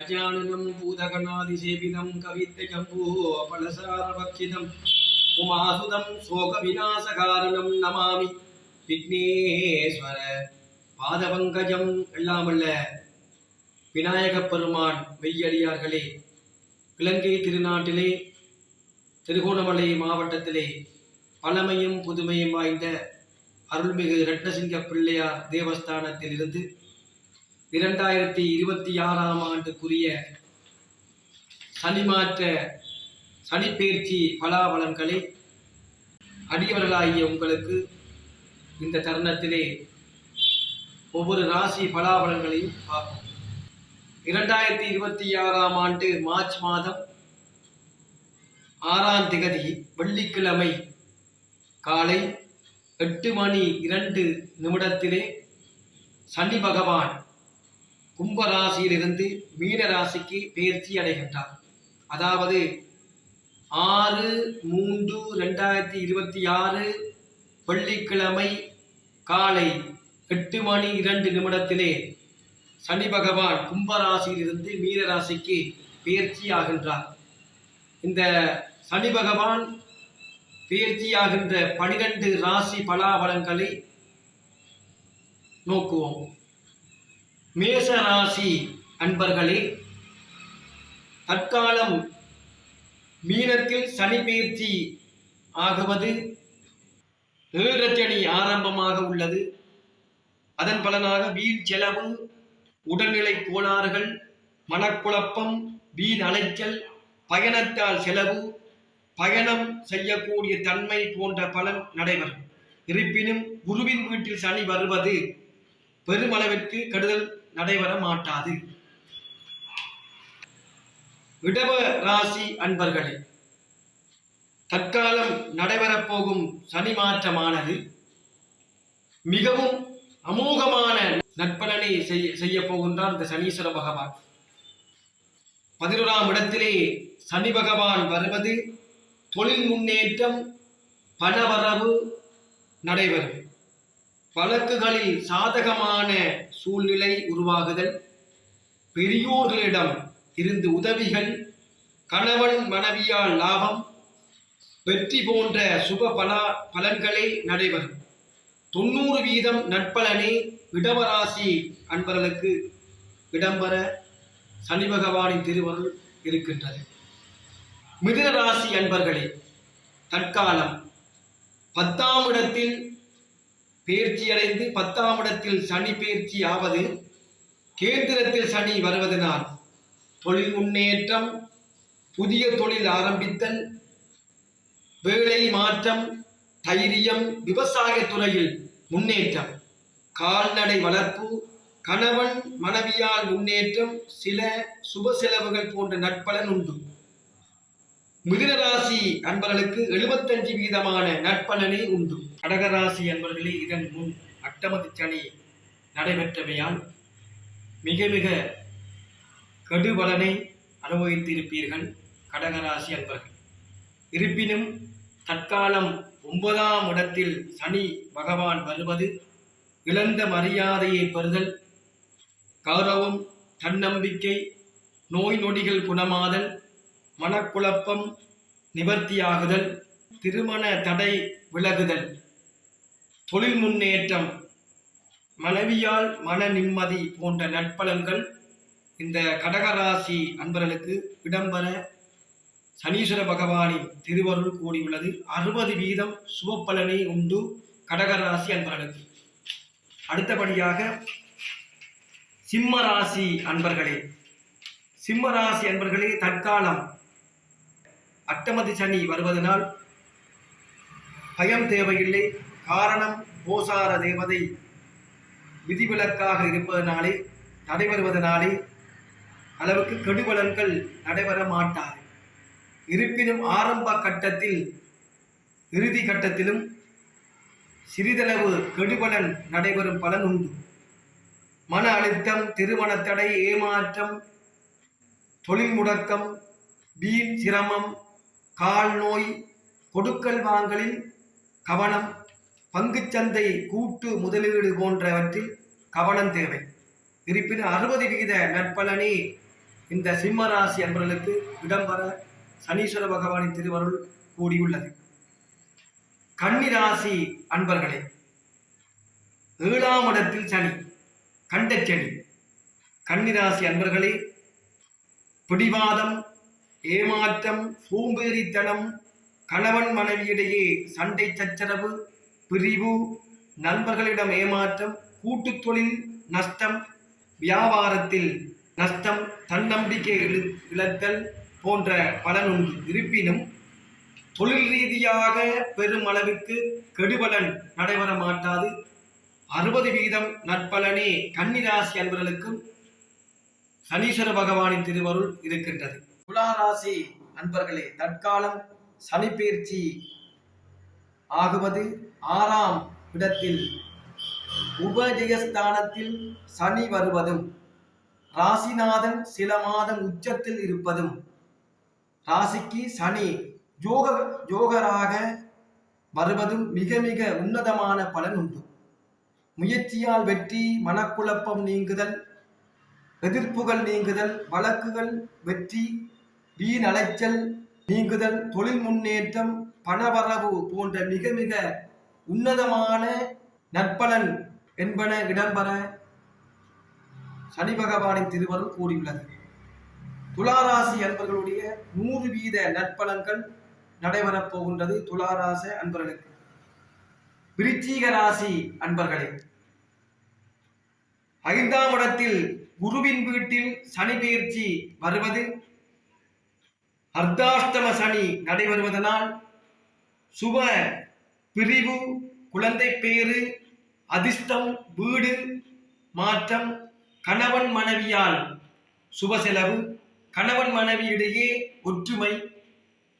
அஜானனம் பூதகணாதிசேவிதம் கவித்யஜம்பூபலசாரபக்ஷிதம் உமாசுதம் சோக விநாசகாரணம் நமாமி விக்னேஸ்வர பாதபங்கஜம். எல்லாமல்ல விநாயகப் பெருமான் மெய்யடியார்களே, இலங்கை திருநாட்டிலே திருகோணமலை மாவட்டத்திலே பழமையும் புதுமையும் வாய்ந்த அருள்மிகு ரட்னசிங்க பிள்ளையார் தேவஸ்தானத்தில் இருந்து 2026ஆம் ஆண்டுக்குரிய சனிமாற்ற சனிப்பெயர்ச்சி பலாபலன்களை அடியவர்களாகிய உங்களுக்கு இந்த தருணத்திலே ஒவ்வொரு ராசி பலாபலன்களையும் பார்ப்போம். 2026ஆம் ஆண்டு மார்ச் மாதம் 6ஆம் திகதி வெள்ளிக்கிழமை காலை 8:02 சனி பகவான் கும்பராசியிலிருந்து மீன ராசிக்கு பெயர்ச்சி அடைகின்றார். அதாவது 6/3/2026 வெள்ளிக்கிழமை காலை 8:02 சனி பகவான் கும்பராசியிலிருந்து மீன ராசிக்கு பெயர்ச்சி ஆகின்றார். இந்த சனி பகவான் பெயர்ச்சியாகின்ற 12 ராசி பலாபலன்களை நோக்குவோம். மேச ராசி அன்பர்களே, தற்காலம் மீனத்தில் சனி பெயர்ச்சி ஆகுவது 7 சனி ஆரம்பமாக உள்ளது. அதன் பலனாக வீண் செலவு, உடல்நிலை கோளாறுகள், மனக்குழப்பம், வீண் அலைச்சல், பயணத்தால் செலவு, பயணம் செய்யக்கூடிய தன்மை போன்ற பலன் நடைபெறும். இருப்பினும் குருவின் வீட்டில் சனி வருவது பெருமளவிற்கு கெடுதல் நடைபெற மாட்டாது. இடவ ராசி அன்பர்களே, தற்காலம் நடைபெறப் போகும் சனி மாற்றமானது மிகவும் அமோகமான நற்பலனை செய்ய போகின்றார் இந்த சனீஸ்வர பகவான். 11ஆம் இடத்திலே சனி பகவான் வருவது தொழில் முன்னேற்றம், பணவரவு நடைபெறும். வழக்குகளில் சாதகமான சூழ்நிலை உருவாகுதல், பெரியோர்களிடம் இருந்து உதவிகள், கணவன் மனைவியால் லாபம், வெற்றி போன்ற சுப பலன்களே நடைபெறும். 90% நற்பலனே இடவராசி அன்பர்களுக்கு இடம்பெற சனி பகவானின் திருவருள் இருக்கின்றது. மிதுன ராசி அன்பர்களே, தற்காலம் 10ஆம் இடத்தில் பெயர்ச்சி அடைந்து 10ஆம் இடத்தில் சனி பெயர்ச்சி ஆவது, கேந்திரத்தில் சனி வருவதனால் தொழில் முன்னேற்றம், புதிய தொழில் ஆரம்பித்தல், வேலை மாற்றம், தைரியம், விவசாய துறையில் முன்னேற்றம், கால்நடை வளர்ப்பு, கணவன் மனைவியால் முன்னேற்றம், சில சுப செலவுகள் போன்ற நற்பலன் உண்டு. மிதுன ராசி அன்பர்களுக்கு 75% நற்பலனே உண்டு. கடகராசி அன்பர்களே, இதன் முன் அட்டமதி சனி நடைபெற்றமையால் மிக மிக கெடுபலனை அனுபவித்திருப்பீர்கள் கடகராசி அன்பர்கள். இருப்பினும் தற்காலம் 9ஆம் இடத்தில் சனி பகவான் வருவது இழந்த மரியாதையை பெறுதல், கௌரவம், தன்னம்பிக்கை, நோய் நொடிகள் குணமாதல், மனக்குழப்பம் நிவர்த்தியாகுதல், திருமண தடை விலகுதல், தொழில் முன்னேற்றம், மனைவியால் மன நிம்மதி போன்ற நற்பலன்கள் இந்த கடகராசி அன்பர்களுக்கு இடம்பெற சனீஸ்வர பகவானின் திருவருள் கூடியுள்ளது. 60% சுபப்பலனே உண்டு கடகராசி அன்பர்களுக்கு. அடுத்தபடியாக சிம்மராசி அன்பர்களே, சிம்மராசி அன்பர்களே, தற்காலம் அட்டமதி சனி வருவதனால் பயம் தேவையில்லை. காரணம், கோசார தேவதை விதிவிலக்காக இருப்பதனாலே, நடைபெறுவதனாலே அளவுக்கு கெடுபலன்கள் நடைபெற மாட்டாது. இருப்பினும் ஆரம்ப கட்டத்தில் இறுதி கட்டத்திலும் சிறிதளவு கெடுபலன் நடைபெறும் பலன் உண்டு. மன அழுத்தம், திருமண தடை, ஏமாற்றம், தொழில் முடக்கம், வீண் சிரமம், கால் நோய், கொடுக்கல் வாங்கலில் கவனம், பங்குச்சந்தை கூட்டு முதலீடு போன்றவற்றில் கவனம் தேவை. இருப்பினும் 60% நற்பலனே இந்த சிம்ம ராசி அன்பர்களுக்கு இடம்பெற சனீஸ்வர பகவானின் திருவருள் கூடியுள்ளது. கன்னி ராசி அன்பர்களே, 7ஆம் இடத்தில் சனி, கண்டச்சனி. கன்னிராசி அன்பர்களே, பிடிவாதம், ஏமாற்றம், சோம்பேறித்தனம், கணவன் மனைவியிடையே சண்டை சச்சரவு, பிரிவு, நண்பர்களிடம் ஏமாற்றம், கூட்டுத் தொழில் நஷ்டம், வியாபாரத்தில் நஷ்டம், தன்னம்பிக்கை இழத்தல் போன்ற பலன் உண்டு. இருப்பினும் தொழில் ரீதியாக பெரும் அளவிற்கு கெடுபலன் நடைபெற மாட்டாது. 60% நற்பலனே கன்னிராசி அன்பர்களுக்கும் சனீஸ்வர பகவானின் திருவருள் இருக்கின்றது. துளாராசி அன்பர்களே, தற்காலம் சனி பெயர்ச்சி ஆகுவது 6ஆம் இடத்தில் உபஜயஸ்தானத்தில் சனி வருவதும், ராசிநாதன் சில மாதம் உச்சத்தில் இருப்பதும், ராசிக்கு சனி ஜோகராக வருவதும் மிக மிக உன்னதமான பலன் உண்டு. முயற்சியால் வெற்றி, மனக்குழப்பம் நீங்குதல், எதிர்ப்புகள் நீங்குதல், வழக்குகள் வெற்றி, வீண் அலைச்சல் நீங்குதல், தொழில் முன்னேற்றம், பணவரவு போன்ற மிக மிக உன்னதமான நற்பலன் என்பன இடம்பெற சனி பகவானின் திருவருள் கூறியுள்ளது. துளாராசி அன்பர்களுடைய 100% நற்பலன்கள் நடைபெறப் போகின்றது துளாராசி அன்பர்களுக்கு. விருச்சிக ராசி அன்பர்களே, 5ஆம் இடத்தில் குருவின் வீட்டில் சனி பெயர்ச்சி வருவது, அர்த்தாஷ்டம சனி நடைபெறுவதனால் சுப பிரிவு, குழந்தை பேறு, அதிர்ஷ்டம், வீடு மாற்றம், கணவன் மனைவியால் சுப செலவு, கணவன் மனைவியிடையே ஒற்றுமை,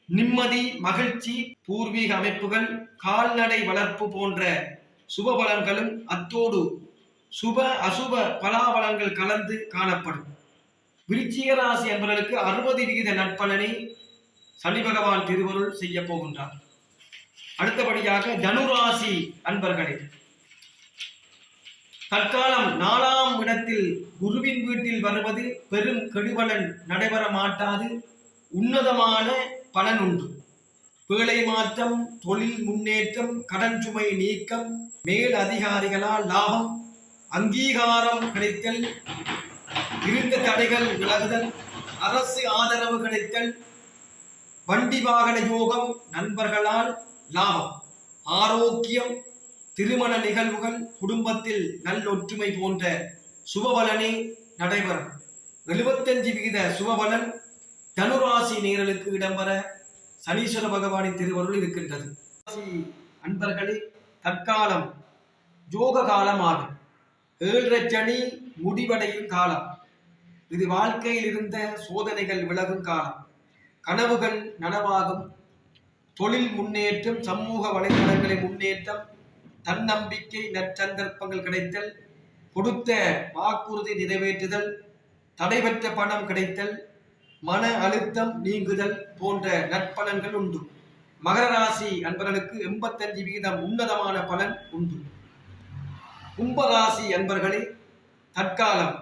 நிம்மதி, மகிழ்ச்சி, பூர்வீக அமைப்புகள், கால்நடை வளர்ப்பு போன்ற சுப பலன்களும் அத்தோடு சுப அசுப பலாபலன்கள் கலந்து காணப்படும். விருச்சிக ராசி என்பவர்களுக்கு 60% நற்பலனை சனி பகவான் திருவருள் செய்ய போகின்றார். அடுத்தபடியாக தனுராசி அன்பர்களே, தற்காலம் 4ஆம் இடத்தில் குருவின் வீட்டில் வருவது பெரும் கெடுபலன் நடைபெற மாட்டாது. உன்னதமான பலன் உண்டு. வேலை மாற்றம், தொழில் முன்னேற்றம், கடன் சுமை நீக்கம், மேல் அதிகாரிகளால் லாபம், அங்கீகாரம் கிடைத்தல், இருந்த தடைகள் விலகுதல், அரசு ஆதரவு கிடைத்தல், வண்டி வாகன யோகம், நண்பர்களால் லாபம், ஆரோக்கியம், திருமண நிகழ்வுகள், குடும்பத்தில் நல்லொற்றுமை போன்ற சுபபலனே நடைபெறும். 75% சுபபலன் தனுராசி நேயர்களுக்கு இடம்பெற சனீஸ்வர பகவானின் திருவருள் இருக்கின்றது. அன்பர்களே, தற்காலம் யோக காலமாகும். 7 சனி முடிவடையும் காலம். இது வாழ்க்கையில் இருந்த சோதனைகள் விலகும் காலம். கனவுகள் நனவாகும். தொழில் முன்னேற்றம், சமூக வலைதளங்களின் முன்னேற்றம், தன்னம்பிக்கை, நற்சந்தர்ப்பங்கள் கிடைத்தல், கொடுத்த வாக்குறுதி நிறைவேற்றுதல், தடைபெற்ற பணம் கிடைத்தல், மன அழுத்தம் நீங்குதல் போன்ற நற்பலன்கள் உண்டு. மகர ராசி அன்பர்களுக்கு 85% உன்னதமான பலன் உண்டு. கும்பராசி அன்பர்களே, தற்காலம்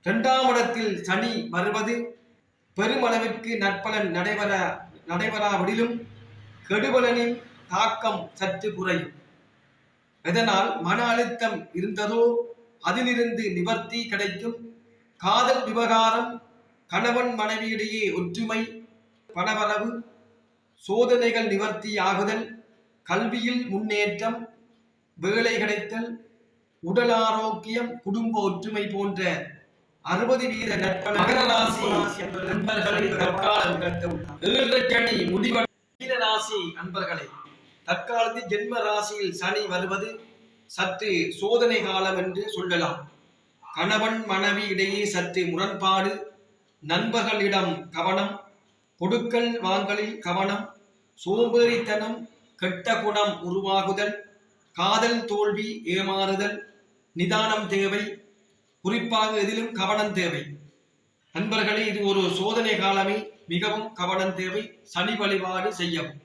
2ஆம் இடத்தில் சனி வருவது பெருமளவிற்கு நற்பலன் நடைபெறாவிடிலும் கெடுபலனின் தாக்கம் சற்று குறையும். இதனால் மன அழுத்தம் இருந்ததோ அதிலிருந்து நிவர்த்தி கிடைக்கும். காதல் விவகாரம், கணவன் மனைவியிடையே ஒற்றுமை, பணவரவு, சோதனைகள் நிவர்த்தி ஆகுதல், கல்வியில் முன்னேற்றம், வேலை கிடைத்தல், உடல் ஆரோக்கியம், குடும்ப ஒற்றுமை போன்ற 60% நற்பலன் மகர ராசி அன்பர்களே, தற்காலத்தில் ஜென்ம ராசியில் சனி வருவது சற்று சோதனை காலம் என்று சொல்லலாம். கணவன் மனைவி இடையே சற்று முரண்பாடு, நண்பர்களிடம் கவனம், கொடுக்கல் வாங்கலில் கவனம், சோம்பேறித்தனம், கெட்ட குணம் உருவாகுதல், காதல் தோல்வி, ஏமாறுதல், நிதானம் தேவை. குறிப்பாக எதிலும் கவனம் தேவை. நண்பர்களே, இது ஒரு சோதனை காலமே. மிகவும் கவனம் தேவை. சனி வழிபாடு செய்யவும்.